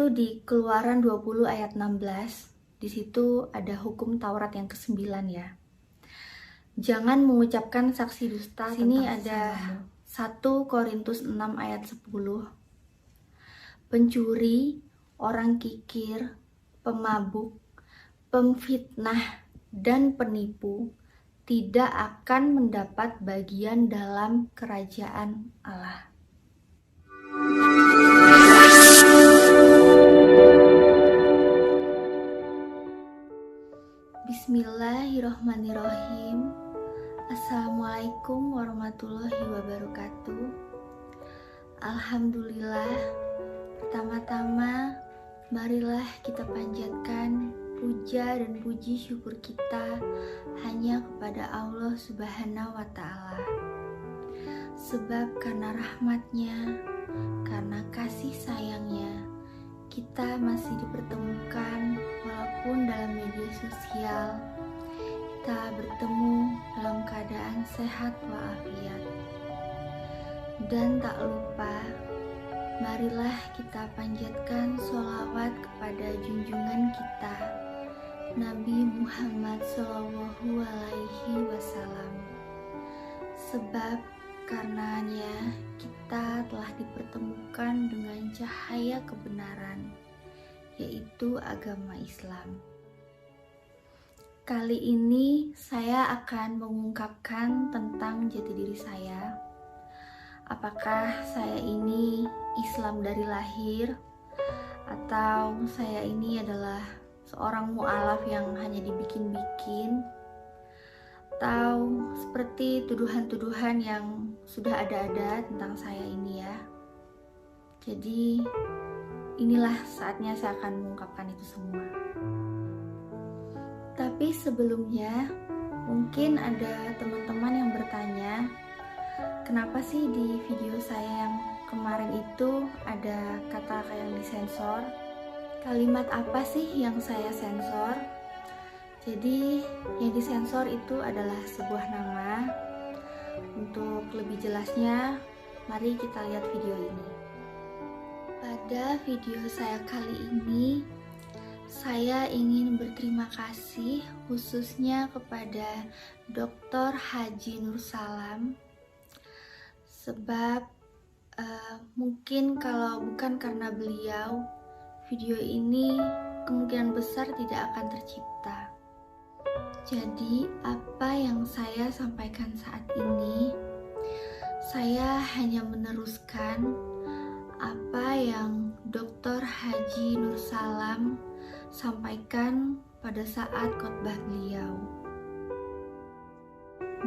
Itu di Keluaran 20 ayat 16. Di situ ada hukum Taurat yang ke-9 ya. Jangan mengucapkan saksi dusta. Sini ada 1 Korintus 6 ayat 10. Pencuri, orang kikir, pemabuk, pemfitnah, dan penipu tidak akan mendapat bagian dalam kerajaan Allah. Bismillahirrohmanirrohim. Assalamualaikum warahmatullahi wabarakatuh. Alhamdulillah. Pertama-tama, marilah kita panjatkan puja dan puji syukur kita hanya kepada Allah Subhanahu wa Ta'ala. Sebab karena rahmatnya, karena kasih sayangnya, kita masih dipertemukan walaupun dalam media sosial. Kita bertemu dalam keadaan sehat walafiat. Dan tak lupa, marilah kita panjatkan sholawat kepada junjungan kita, Nabi Muhammad SAW. Sebab karenanya kita telah dipertemukan dengan cahaya kebenaran, yaitu agama Islam. Kali ini saya akan mengungkapkan tentang jati diri saya. Apakah saya ini Islam dari lahir, atau saya ini adalah seorang mu'alaf yang hanya dibikin-bikin, atau seperti tuduhan-tuduhan yang sudah ada tentang saya ini ya. Jadi inilah saatnya saya akan mengungkapkan itu semua. Tapi sebelumnya, mungkin ada teman-teman yang bertanya, kenapa sih di video saya yang kemarin itu ada kata yang disensor? Kalimat apa sih yang saya sensor? Jadi yang disensor itu adalah sebuah nama. Untuk lebih jelasnya, mari kita lihat video ini. Pada video saya kali ini, saya ingin berterima kasih khususnya kepada Dr. Haji Nur Salam. Sebab mungkin kalau bukan karena beliau, video ini kemungkinan besar tidak akan tercipta. Jadi apa yang saya sampaikan saat ini, saya hanya meneruskan apa yang Dr. Haji Nur Salam sampaikan pada saat khotbah beliau.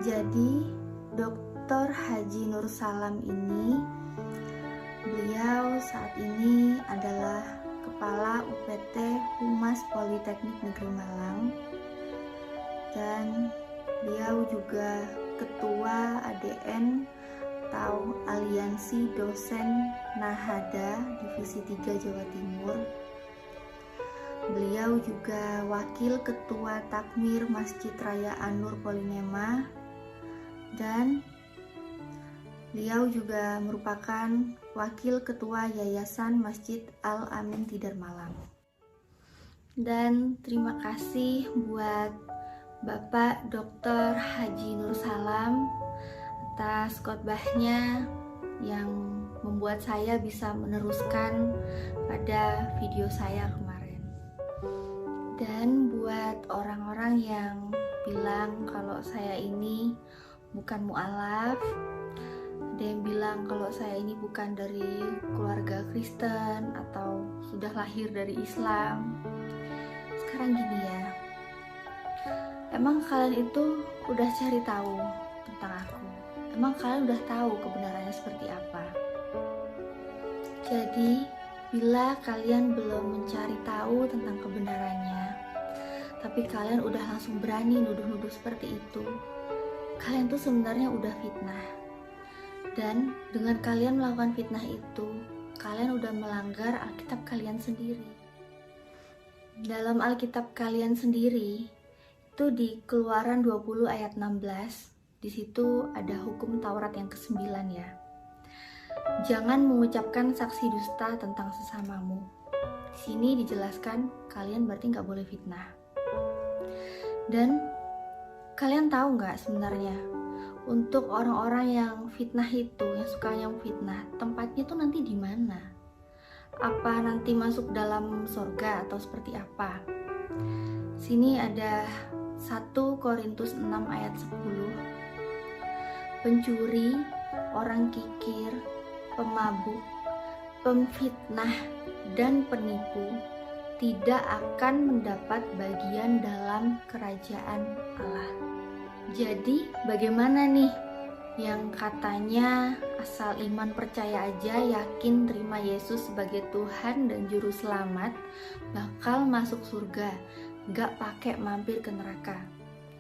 Jadi Dr. Haji Nur Salam ini, beliau saat ini adalah Kepala UPT Humas Politeknik Negeri Malang, dan beliau juga Ketua ADN atau Aliansi Dosen Nahada Divisi 3 Jawa Timur. Beliau juga Wakil Ketua Takmir Masjid Raya An-Nur Polinema, dan beliau juga merupakan Wakil Ketua Yayasan Masjid Al-Amin Tidar Malang. Dan terima kasih buat Bapak Dr. Haji Nur Salam atas khotbahnya yang membuat saya bisa meneruskan pada video saya kemarin. Dan buat orang-orang yang bilang kalau saya ini bukan mu'alaf, ada yang bilang kalau saya ini bukan dari keluarga Kristen atau sudah lahir dari Islam. Sekarang gini ya, emang kalian itu udah cari tahu tentang aku? Emang kalian udah tahu kebenarannya seperti apa? Jadi bila kalian belum mencari tahu tentang kebenarannya, tapi kalian udah langsung berani nuduh-nuduh seperti itu, kalian tuh sebenarnya udah fitnah. Dan dengan kalian melakukan fitnah itu, kalian udah melanggar Alkitab kalian sendiri. Dalam Alkitab kalian sendiri, itu di Keluaran 20 ayat 16, di situ ada hukum Taurat yang ke-9 ya. Jangan mengucapkan saksi dusta tentang sesamamu. Di sini dijelaskan kalian berarti nggak boleh fitnah. Dan kalian tahu nggak sebenarnya untuk orang-orang yang fitnah itu, yang suka yang fitnah, tempatnya tuh nanti di mana? Apa nanti masuk dalam surga atau seperti apa? Sini ada 1 Korintus 6 ayat 10. Pencuri, orang kikir, pemabuk, pemfitnah, dan penipu tidak akan mendapat bagian dalam kerajaan Allah. Jadi bagaimana nih yang katanya asal iman percaya aja, yakin terima Yesus sebagai Tuhan dan Juru Selamat, bakal masuk surga, gak pakai mampir ke neraka.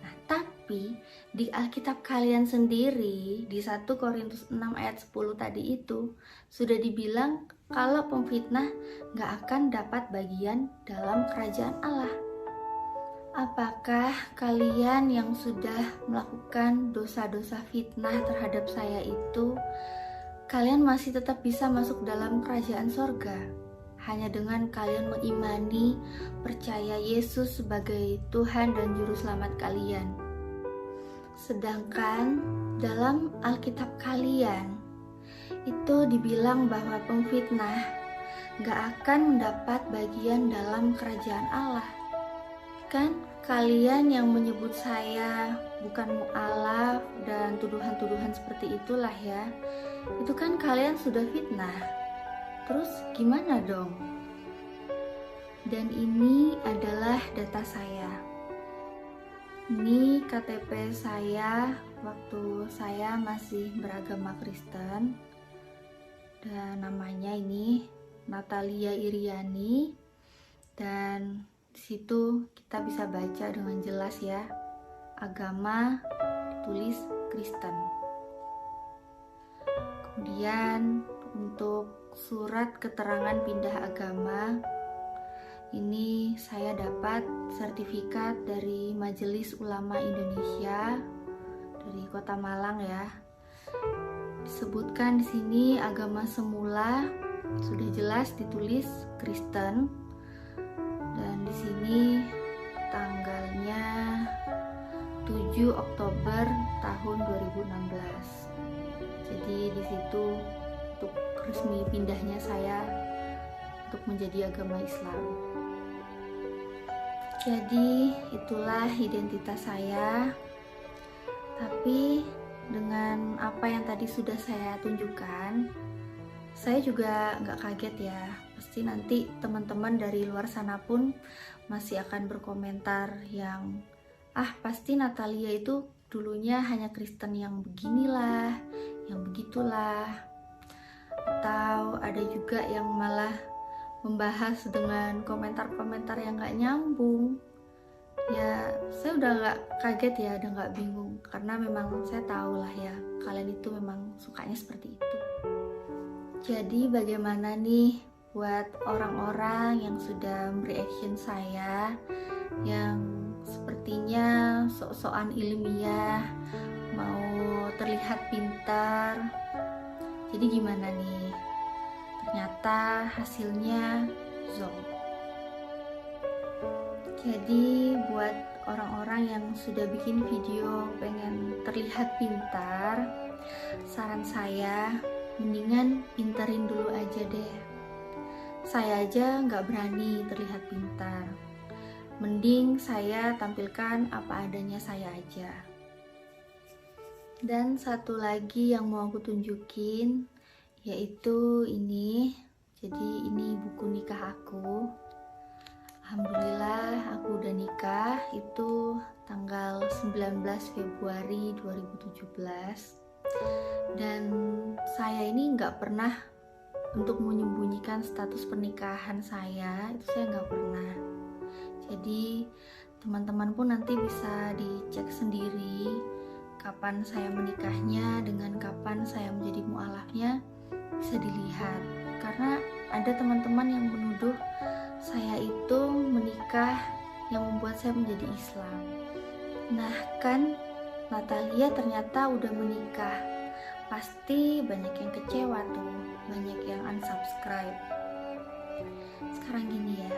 Nah, tapi di Alkitab kalian sendiri, di 1 Korintus 6 ayat 10 tadi itu, sudah dibilang kalau pemfitnah gak akan dapat bagian dalam kerajaan Allah. Apakah kalian yang sudah melakukan dosa-dosa fitnah terhadap saya itu, kalian masih tetap bisa masuk dalam kerajaan sorga? Hanya dengan kalian mengimani, percaya Yesus sebagai Tuhan dan Juru Selamat kalian. Sedangkan dalam Alkitab kalian, itu dibilang bahwa pemfitnah gak akan mendapat bagian dalam kerajaan Allah. Kan kalian yang menyebut saya bukan mu'alaf dan tuduhan-tuduhan seperti itulah ya, itu kan kalian sudah fitnah. Terus gimana dong? Dan ini adalah data saya. Ini KTP saya waktu saya masih beragama Kristen. Dan namanya ini Natalia Iriani. Dan di situ kita bisa baca dengan jelas ya, agama ditulis Kristen. Kemudian untuk surat keterangan pindah agama, ini saya dapat sertifikat dari Majelis Ulama Indonesia dari Kota Malang ya. Disebutkan di sini agama semula sudah jelas ditulis Kristen. Dan di sini tanggalnya 7 Oktober tahun 2016. Jadi di situ untuk resmi pindahnya saya untuk menjadi agama Islam. Jadi itulah identitas saya. Tapi dengan apa yang tadi sudah saya tunjukkan, saya juga nggak kaget ya. Pasti nanti teman-teman dari luar sana pun masih akan berkomentar yang pasti Natalia itu dulunya hanya Kristen yang beginilah, yang begitulah. Atau ada juga yang malah membahas dengan komentar-komentar yang nggak nyambung. Ya saya udah nggak kaget ya, udah nggak bingung, karena memang saya tahu lah ya kalian itu memang sukanya seperti itu. Jadi bagaimana nih buat orang-orang yang sudah mereaction saya, yang sepertinya sok-sokan ilmiah, mau terlihat pintar. Jadi gimana nih? Ternyata hasilnya zonk. Jadi buat orang-orang yang sudah bikin video pengen terlihat pintar, saran saya mendingan pintarin dulu aja deh. Saya aja nggak berani terlihat pintar. Mending saya tampilkan apa adanya saya aja. Dan satu lagi yang mau aku tunjukin, yaitu ini. Jadi ini buku nikah aku. Alhamdulillah aku udah nikah itu tanggal 19 Februari 2017. Dan saya ini nggak pernah untuk menyembunyikan status pernikahan saya, itu saya nggak pernah. Jadi teman-teman pun nanti bisa dicek sendiri kapan saya menikahnya dengan kapan saya menjadi mu'alafnya, bisa dilihat. Karena ada teman-teman yang menuduh saya itu menikah yang membuat saya menjadi Islam. Nah kan Natalia ternyata udah menikah, pasti banyak yang kecewa tuh, banyak yang unsubscribe. Sekarang gini ya,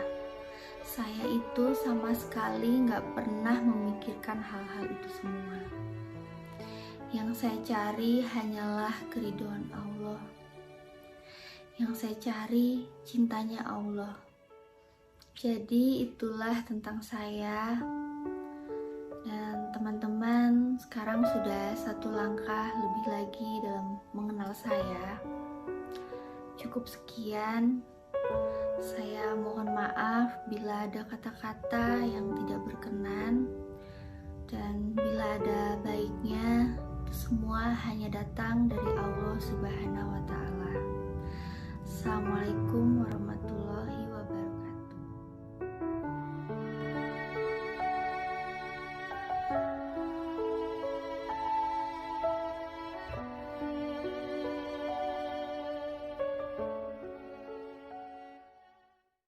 saya itu sama sekali nggak pernah memikirkan hal-hal itu semua. Yang saya cari hanyalah keridhaan Allah. Yang saya cari cintanya Allah. Jadi itulah tentang saya. Dan teman-teman sekarang sudah satu langkah lebih lagi dalam mengenal saya. Cukup sekian. Saya mohon maaf bila ada kata-kata yang tidak berkenan. Dan bila ada baiknya, itu semua hanya datang dari Allah Subhanahu wa Ta'ala. Assalamualaikum warahmatullahi wabarakatuh.